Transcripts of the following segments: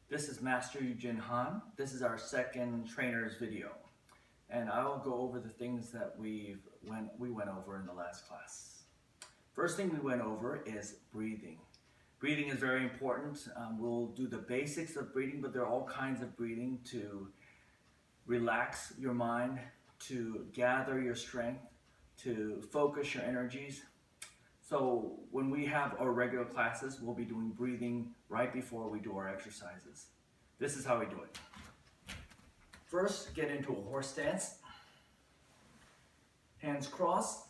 This is Master Yujin Han. This is our second trainer's video. And I will go over the things that we went over in the last class. First thing we went over is breathing. Breathing is very important. We'll do the basics of breathing, but there are all kinds of breathing to relax your mind, to gather your strength, to focus your energies. So when we have our regular classes, we'll be doing breathing right before we do our exercises. This is how we do it. First, get into a horse stance. Hands crossed.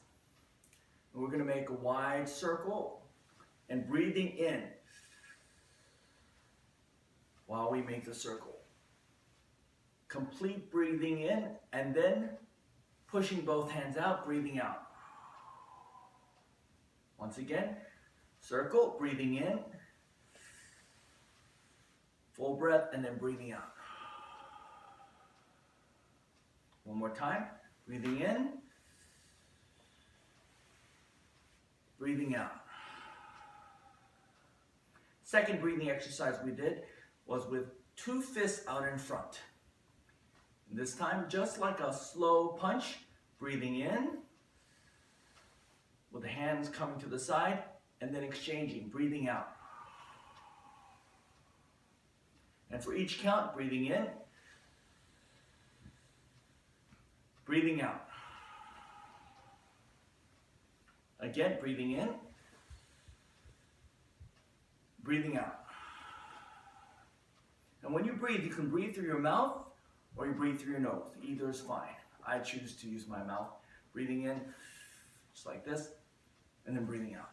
And we're going to make a wide circle and breathing in while we make the circle. Complete breathing in and then pushing both hands out, breathing out. Once again, circle, breathing in, full breath, and then breathing out. One more time, breathing in, breathing out. Second breathing exercise we did was with 2 fists out in front. This time, just like a slow punch, breathing in, with the hands coming to the side, and then exchanging, breathing out. And for each count, breathing in, breathing out. Again, breathing in, breathing out. And when you breathe, you can breathe through your mouth or you breathe through your nose. Either is fine. I choose to use my mouth. Breathing in, just like this, and then breathing out.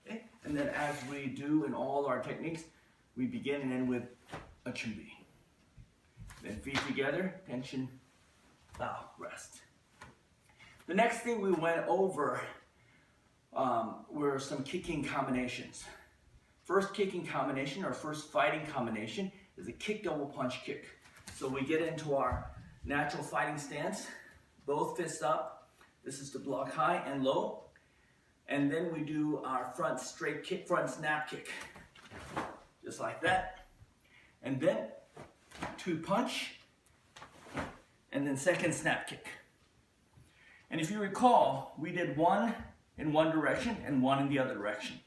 Okay? And then as we do in all our techniques, we begin and end with a chumbi. Then feet together, tension, bow, rest. The next thing we went over were some kicking combinations. First kicking combination, or first fighting combination, is a kick double punch kick. So we get into our natural fighting stance, both fists up. This is to block high and low. And then we do our front straight kick, front snap kick. Just like that. And then 2 punch, and then second snap kick. And if you recall, we did 1 in one direction and 1 in the other direction.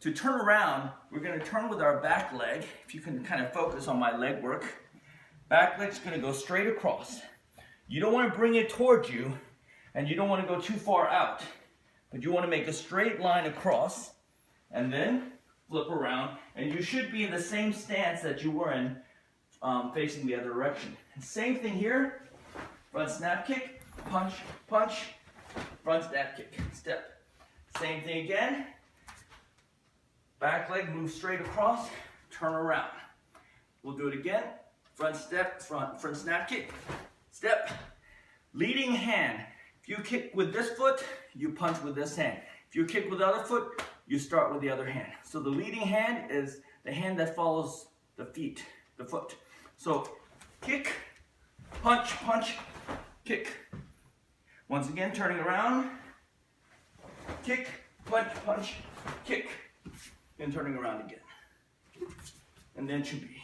To turn around, we're going to turn with our back leg. If you can kind of focus on my leg work. Back leg's going to go straight across. You don't want to bring it towards you, and you don't want to go too far out. But you want to make a straight line across, and then flip around, and you should be in the same stance that you were in facing the other direction. And same thing here, front snap kick, punch, punch, front snap kick, step. Same thing again, back leg moves straight across, turn around. We'll do it again, front step, front snap kick, step. Leading hand, if you kick with this foot, you punch with this hand. If you kick with the other foot, you start with the other hand. So the leading hand is the hand that follows the feet, the foot. So kick, punch, punch, kick. Once again, turning around, kick, punch, punch, kick, and turning around again. And then chumbi.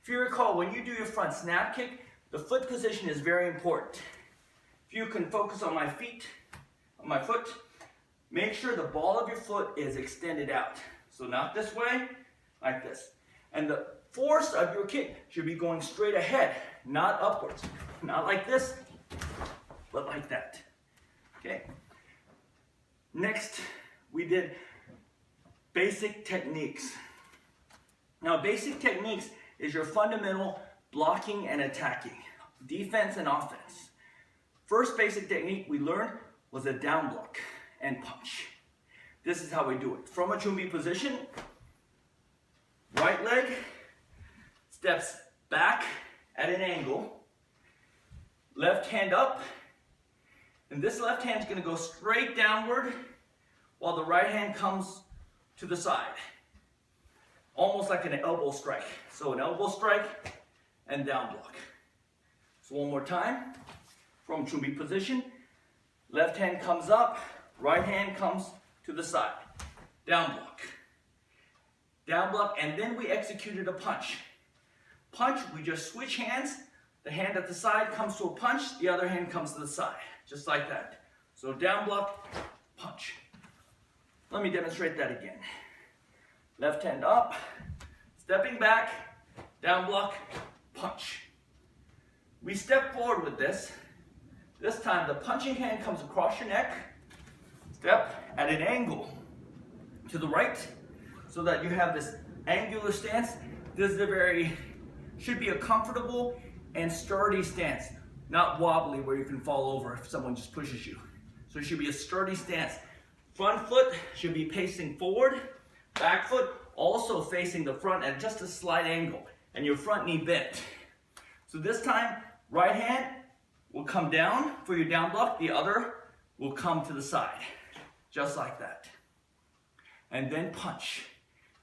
If you recall, when you do your front snap kick, the foot position is very important. If you can focus on my feet, on my foot, make sure the ball of your foot is extended out. So not this way, like this. And the force of your kick should be going straight ahead, not upwards. Not like this, but like that. Okay. Next, we did basic techniques. Now, basic techniques is your fundamental blocking and attacking, defense and offense. First basic technique we learned was a down block and punch. This is how we do it. From a chumbi position, right leg steps back at an angle, left hand up, and this left hand is going to go straight downward while the right hand comes to the side. Almost like an elbow strike. So an elbow strike and down block. So one more time. From chumbi position, left hand comes up, right hand comes to the side. Down block. down block, and then we executed a punch. Punch, we just switch hands. The hand at the side comes to a punch, the other hand comes to the side, just like that. So down block, punch. Let me demonstrate that again. Left hand up, stepping back, down block, punch. We step forward with this. This time the punching hand comes across your neck, step at an angle to the right, so that you have this angular stance. This is should be a comfortable and sturdy stance, not wobbly where you can fall over if someone just pushes you. So it should be a sturdy stance. Front foot should be facing forward, back foot also facing the front at just a slight angle, and your front knee bent. So this time, right hand will come down for your down block, the other will come to the side, just like that. And then punch.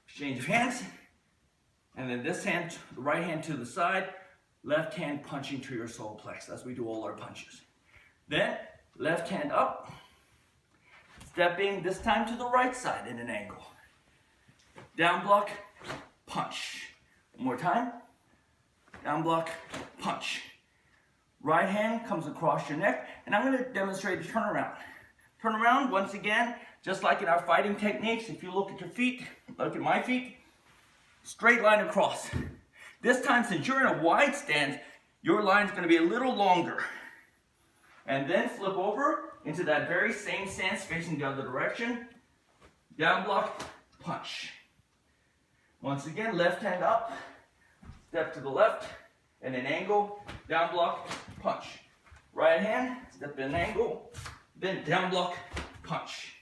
Exchange of hands, and then this hand, the right hand to the side, left hand punching to your solar plexus as we do all our punches. Then left hand up, stepping this time to the right side in an angle. Down block, punch. One more time. Down block, punch. Right hand comes across your neck, and I'm going to demonstrate a turnaround. Turnaround, once again, just like in our fighting techniques, if you look at your feet, look at my feet, straight line across. This time, since you're in a wide stance, your line's going to be a little longer. And then flip over into that very same stance facing the other direction. Down block, punch. Once again, left hand up, step to the left, and an angle, down block, punch. Right hand, step in an angle, then down block, punch.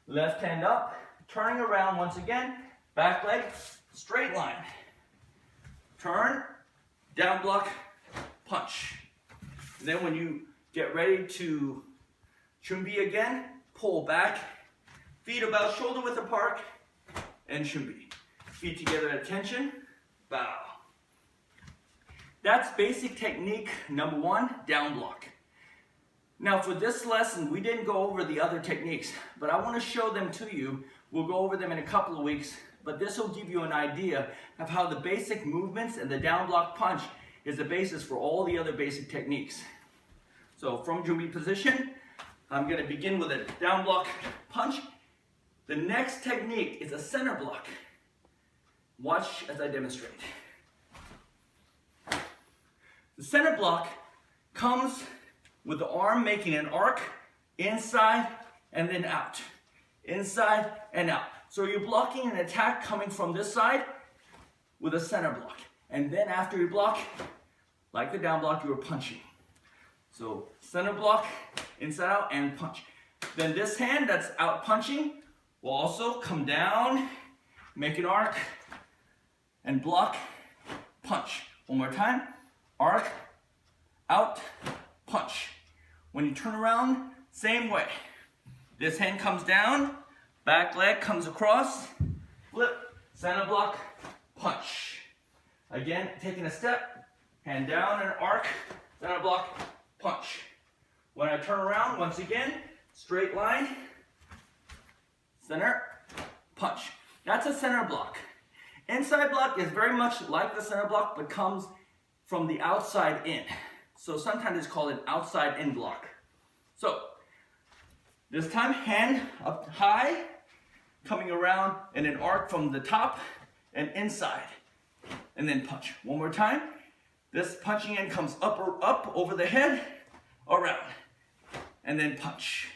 Left hand up, turning around once again, back leg, straight line. Turn, down block, punch. Then when you get ready to chumbi again, pull back, feet about shoulder width apart, and chumbi. Feet together at attention, bow. That's basic technique number 1, down block. Now for this lesson, we didn't go over the other techniques, but I want to show them to you. We'll go over them in a couple of weeks, but this will give you an idea of how the basic movements and the down block punch is the basis for all the other basic techniques. So from chumbi position, I'm going to begin with a down block punch. The next technique is a center block. Watch as I demonstrate. The center block comes with the arm making an arc inside and then out. Inside and out. So you're blocking an attack coming from this side with a center block. And then after you block, like the down block, you are punching. So center block, inside out, and punch. Then this hand that's out punching will also come down, make an arc, and block, punch. One more time. Arc, out, punch. When you turn around, same way. This hand comes down, back leg comes across, flip, center block, punch. Again, taking a step, hand down and arc, center block, punch. When I turn around, once again, straight line, center, punch. That's a center block. Inside block is very much like the center block, but comes from the outside in. So sometimes it's called an outside in block. So this time, hand up high, coming around in an arc from the top and inside, and then punch. One more time. This punching end comes up over the head, around, and then punch.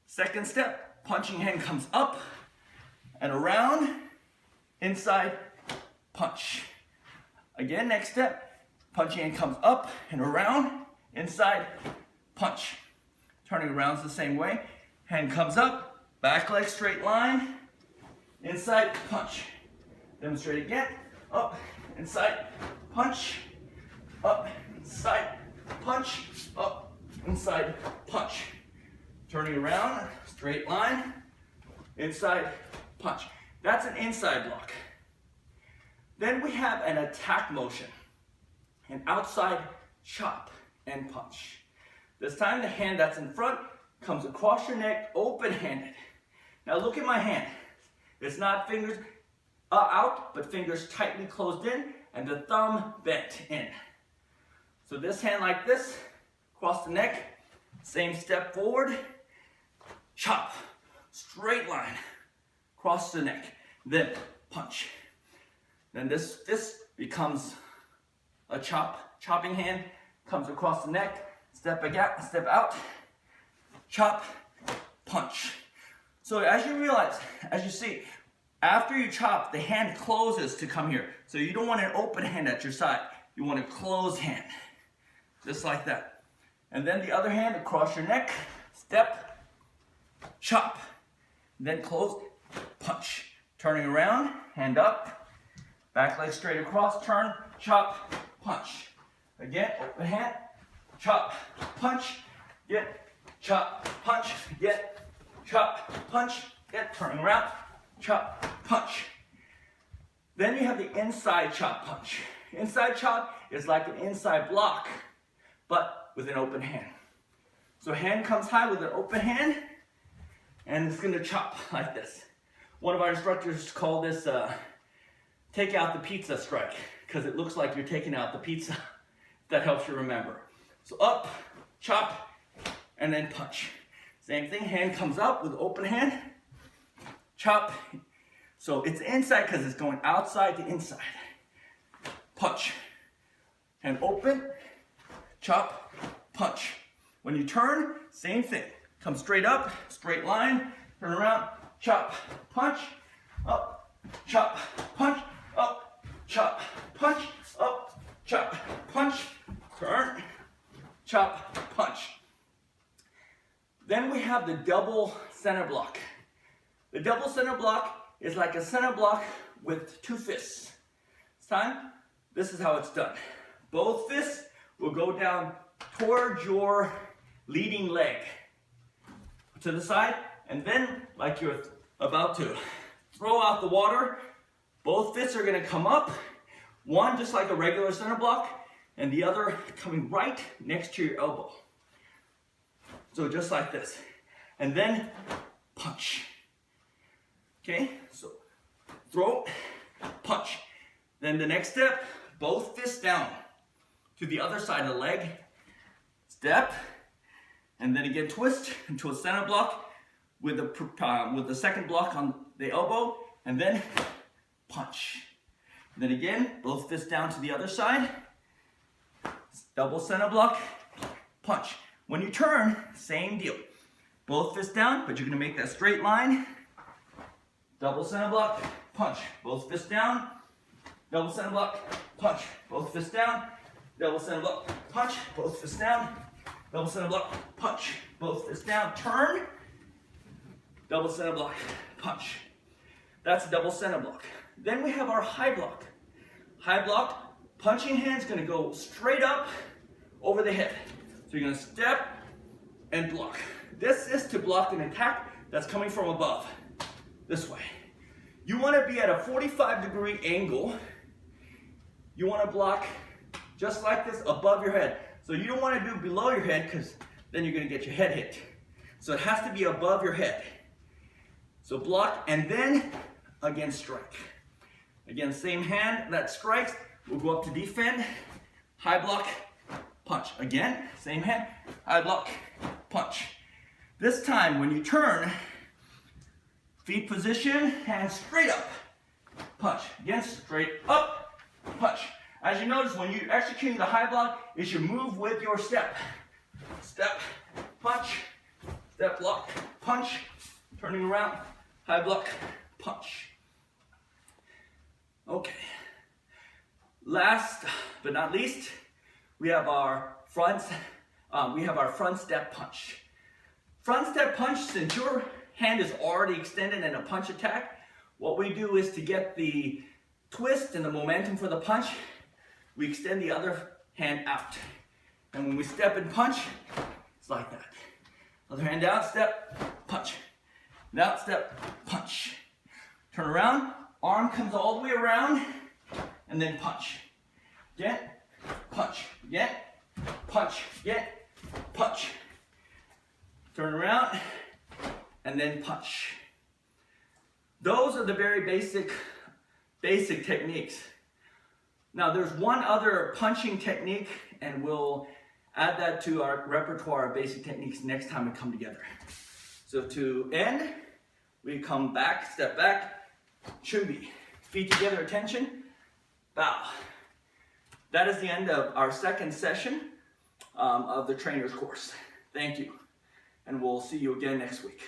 Second step, punching hand comes up and around, inside, punch. Again, next step, punching hand comes up and around, inside, punch. Turning around is the same way. Hand comes up, back leg straight line, inside, punch. Demonstrate again, up, inside, punch, up, inside, punch, up, inside, punch. Turning around, straight line, inside, punch. That's an inside block. Then we have an attack motion, an outside chop and punch. This time the hand that's in front comes across your neck, open-handed. Now look at my hand. It's not fingers, out, but fingers tightly closed in, and the thumb bent in. So this hand like this, across the neck, same step forward, chop, straight line, across the neck, then punch. Then this becomes a chopping hand, comes across the neck, step out, chop, punch. So as you realize, as you see, after you chop, the hand closes to come here. So you don't want an open hand at your side. You want a closed hand, just like that. And then the other hand across your neck, step, chop, then close, punch. Turning around, hand up, back leg straight across, turn, chop, punch. Again, open hand, chop, punch, get, chop, punch, get, chop, punch, get, turning around, chop, punch. Then you have the inside chop punch. Inside chop is like an inside block, but with an open hand. So hand comes high with an open hand, and it's gonna chop like this. One of our instructors called this take out the pizza strike, because it looks like you're taking out the pizza. That helps you remember. So up, chop, and then punch. Same thing, hand comes up with open hand, chop. So it's inside because it's going outside to inside. Punch, and open, chop, punch. When you turn, same thing. Come straight up, straight line, turn around, chop, punch, up, chop, punch, up, chop, punch, up, chop, punch, turn, chop, punch. Then we have the double center block. The double center block is like a center block with two fists. This time, this is how it's done. Both fists will go down towards your leading leg to the side, and then like you're about to throw out the water, both fists are gonna come up, one just like a regular center block, and the other coming right next to your elbow. So just like this. And then punch. Okay, so throw, punch. Then the next step, both fists down to the other side of the leg, step, and then again twist into a center block with the second block on the elbow, and then punch. And then again, both fists down to the other side, double center block, punch. When you turn, same deal. Both fists down, but you're gonna make that straight line, double center block, punch. Both fists down, double center block, punch. Both fists down, double center block, punch. Both fists down, double center block, punch. Both fists down, turn, double center block, punch. That's double center block. Then we have our high block. High block, punching hand's gonna go straight up over the head. So you're gonna step and block. This is to block an attack that's coming from above, this way. You wanna be at a 45-degree angle. You wanna block just like this above your head. So you don't wanna do below your head because then you're gonna get your head hit. So it has to be above your head. So block and then again strike. Again, same hand that strikes, we'll go up to defend, high block, punch. Again, same hand, high block, punch. This time when you turn, feet position, hands straight up, punch. Again, straight up, punch. As you notice, when you're executing the high block, it should move with your step. Step, punch, step, block, punch, turning around, high block, punch. Okay. Last but not least, we have our front step punch. Front step punch, since your hand is already extended in a punch attack, what we do is to get the twist and the momentum for the punch, we extend the other hand out. And when we step and punch, it's like that. Other hand down, step, punch. Down, step, punch. Turn around, arm comes all the way around, and then punch. Again, punch. Again, punch. Again, punch. Turn around, and then punch. Those are the very basic basic techniques. Now there's one other punching technique, and we'll add that to our repertoire of basic techniques next time we come together. So to end, we come back, step back, chumbi. Feet together, attention, bow. That is the end of our second session of the trainer's course. Thank you, and we'll see you again next week.